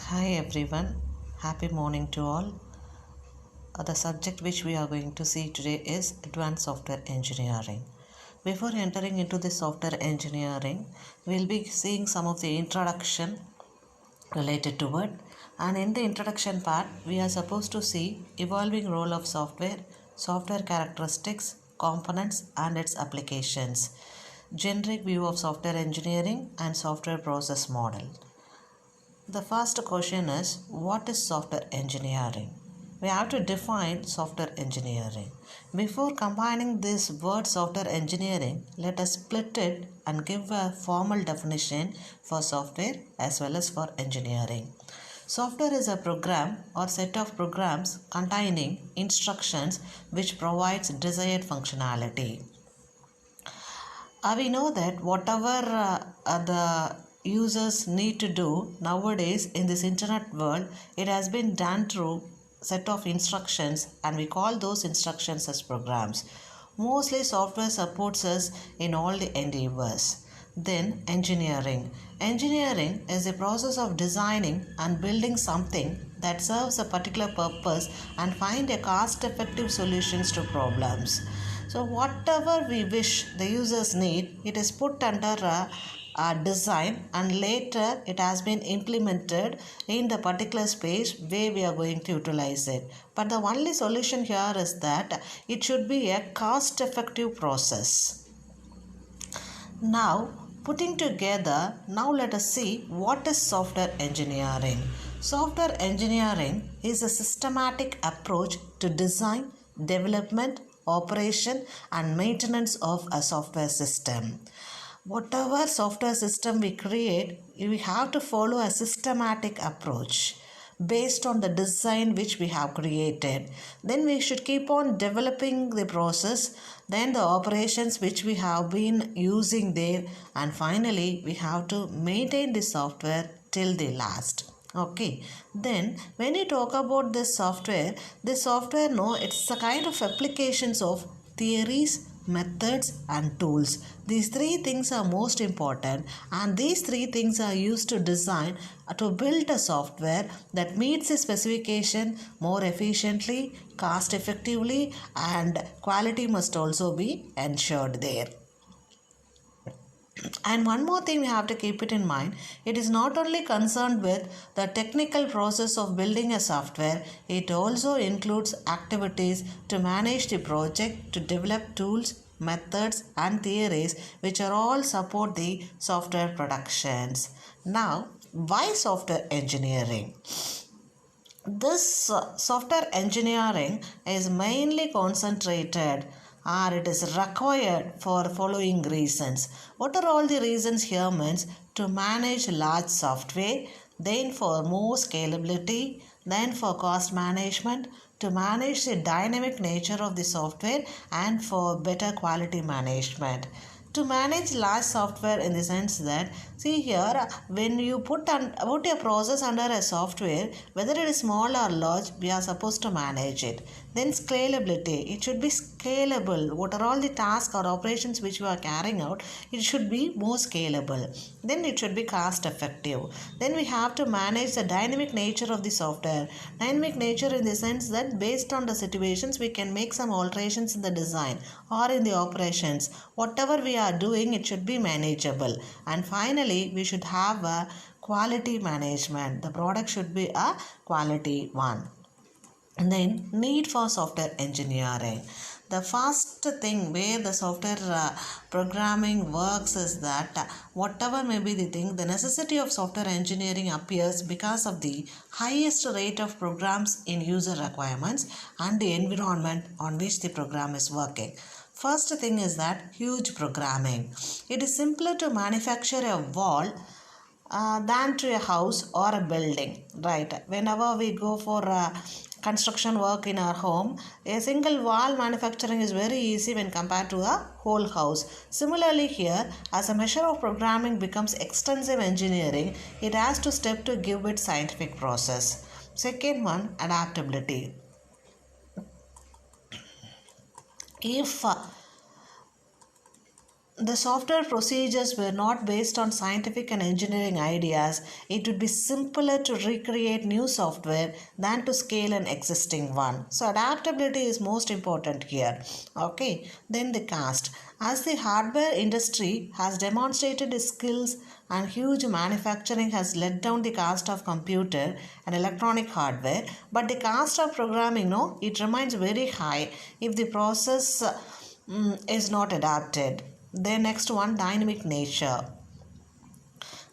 Hi everyone, happy morning to all. The subject which we are going to see today is Advanced Software Engineering. Before entering into the software engineering, we'll be seeing some of the introduction related to it. And in the introduction part, we are supposed to see evolving role of software, software characteristics, components, and its applications, generic view of software engineering, and software process model. The first question is, what is software engineering? We have to define software engineering. Before combining this word software engineering, let us split it and give a formal definition for software as well as for engineering. Software is a program or set of programs containing instructions which provides desired functionality. We know that whatever the users need to do nowadays in this internet world, it has been done through set of instructions, and we call those instructions as programs. Mostly software supports us in all the endeavors. Then engineering. Engineering is the process of designing and building something that serves a particular purpose and find a cost-effective solutions to problems. So whatever we wish the users need, it is put under a design, and later it has been implemented in the particular space where we are going to utilize it. But the only solution here is that it should be a cost effective process. Now putting together, now let us see what is software engineering. Software engineering is a systematic approach to design, development, operation and maintenance of a software system. Whatever software system we create, we have to follow a systematic approach based on the design which we have created. Then we should keep on developing the process, then the operations which we have been using there, and finally we have to maintain the software till the last. Okay, then when you talk about this software, no, it's a kind of applications of theories, methods and tools. These three things are most important, and these three things are used to design to build a software that meets the specification more efficiently, cost effectively, and quality must also be ensured there. And one more thing we have to keep it in mind, it is not only concerned with the technical process of building a software, it also includes activities to manage the project, to develop tools, methods and theories which are all support the software productions. Now, why software engineering? This software engineering is mainly concentrated, or it is required for following reasons. What are all the reasons here means? To manage large software, then for more scalability, then for cost management, to manage the dynamic nature of the software and for better quality management. To manage large software in the sense that, see here, when you put a process under a software, whether it is small or large, we are supposed to manage it. Then scalability, it should be scalable. What are all the tasks or operations which you are carrying out, it should be more scalable. Then it should be cost effective. Then we have to manage the dynamic nature of the software. Dynamic nature in the sense that based on the situations we can make some alterations in the design or in the operations. Whatever we are doing, it should be manageable. And finally, we should have a quality management. The product should be a quality one. And then need for software engineering. The first thing where the software programming works is that whatever may be the thing, the necessity of software engineering appears because of the highest rate of programs in user requirements and the environment on which the program is working. First thing is that huge programming. It is simpler to manufacture a wall than to a house or a building, right? Whenever we go for construction work in our home, a single wall manufacturing is very easy when compared to a whole house. Similarly here, as a measure of programming becomes extensive engineering, it has to step to give it scientific process. Second one, adaptability. If the software procedures were not based on scientific and engineering ideas, it would be simpler to recreate new software than to scale an existing one. So, adaptability is most important here. Okay, then the cost. As the hardware industry has demonstrated its skills and huge manufacturing has let down the cost of computer and electronic hardware, but the cost of programming, no, it remains very high if the process is not adapted. The next one, dynamic nature.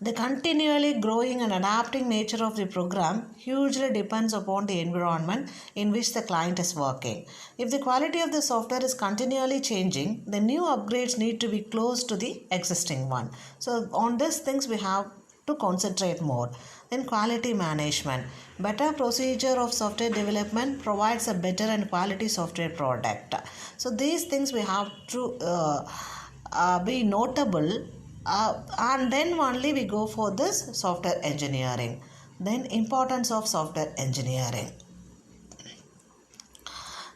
The continually growing and adapting nature of the program hugely depends upon the environment in which the client is working. If the quality of the software is continually changing, the new upgrades need to be close to the existing one. So on these things we have to concentrate more. Then quality management. Better procedure of software development provides a better and quality software product. So these things we have to be notable, and then only we go for this software engineering. Then importance of software engineering.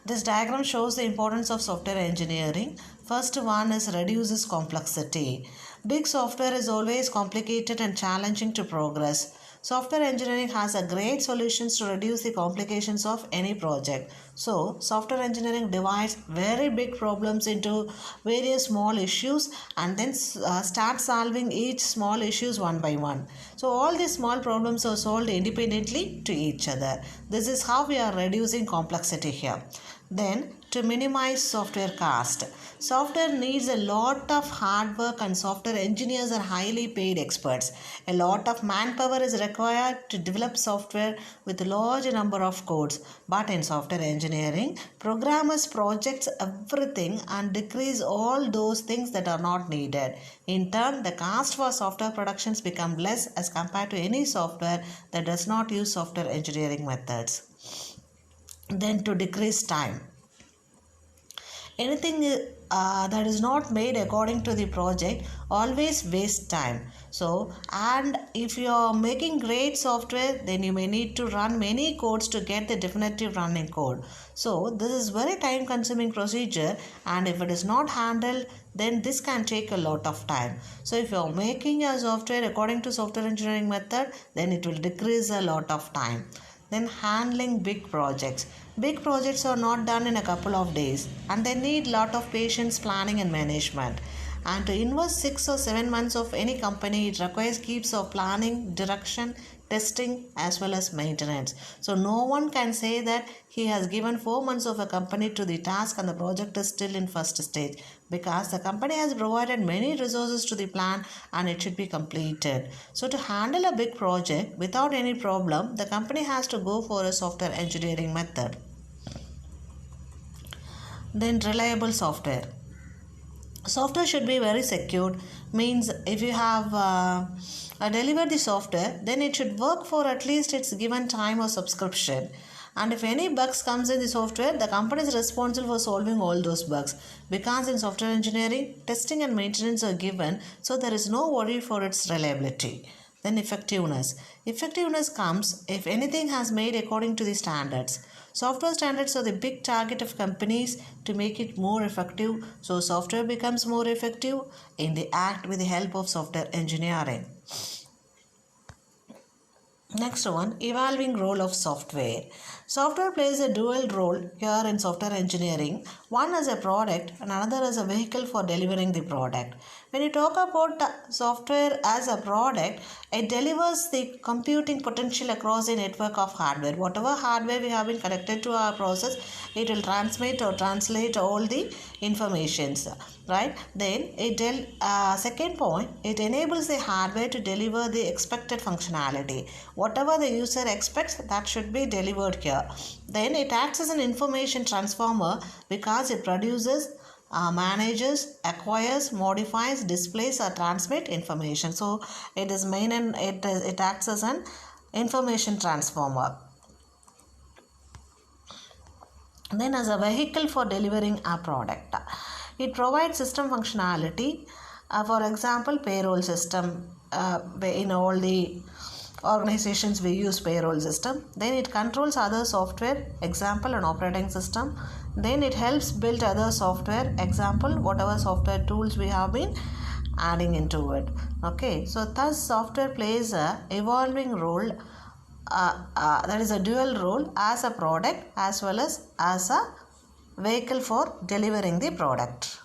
This diagram shows the importance of software engineering. First one is reduces complexity. Big software is always complicated and challenging to progress. Software engineering has a great solutions to reduce the complications of any project. So, software engineering divides very big problems into various small issues and then start solving each small issues one by one. So, all these small problems are solved independently to each other. This is how we are reducing complexity here. Then, to minimize software cost. Software needs a lot of hard work and software engineers are highly paid experts. A lot of manpower is required to develop software with a large number of codes. But in software engineering, programmers project everything and decrease all those things that are not needed. In turn, the cost for software productions become less as compared to any software that does not use software engineering methods. Then to decrease time. Anything that is not made according to the project always wastes time. So, and if you are making great software, then you may need to run many codes to get the definitive running code. So, this is very time consuming procedure, and if it is not handled, then this can take a lot of time. So, if you are making your software according to software engineering method, then it will decrease a lot of time. Then handling big projects. Big projects are not done in a couple of days and they need lot of patience, planning and management. And to invest 6 or 7 months of any company, it requires keeps of planning, direction, testing as well as maintenance. So no one can say that he has given 4 months of a company to the task and the project is still in first stage, because the company has provided many resources to the plan and it should be completed. So to handle a big project without any problem, the company has to go for a software engineering method. Then reliable software. Software should be very secured, means if you have delivered the software, then it should work for at least its given time or subscription. And if any bugs comes in the software, the company is responsible for solving all those bugs, because in software engineering, testing and maintenance are given, so there is no worry for its reliability. Then effectiveness. Effectiveness comes if anything has made according to the standards. Software standards are the big target of companies to make it more effective, so software becomes more effective in the act with the help of software engineering. Next one, evolving role of software. Software plays a dual role here in software engineering, one as a product and another as a vehicle for delivering the product. When you talk about software as a product, it delivers the computing potential across a network of hardware. Whatever hardware we have been connected to our process, it will transmit or translate all the informations, right? Then second point, it enables the hardware to deliver the expected functionality. Whatever the user expects, that should be delivered here. Then it acts as an information transformer because it produces, manages, acquires, modifies, displays or transmit information. So it is main and it acts as an information transformer. Then as a vehicle for delivering a product, it provides system functionality. For example, payroll system. In all the organizations we use payroll system. Then it controls other software, example an operating system. then it helps build other software, example whatever software tools we have been adding into it. Okay, so thus software plays a evolving role, that is a dual role, as a product as well as a vehicle for delivering the product.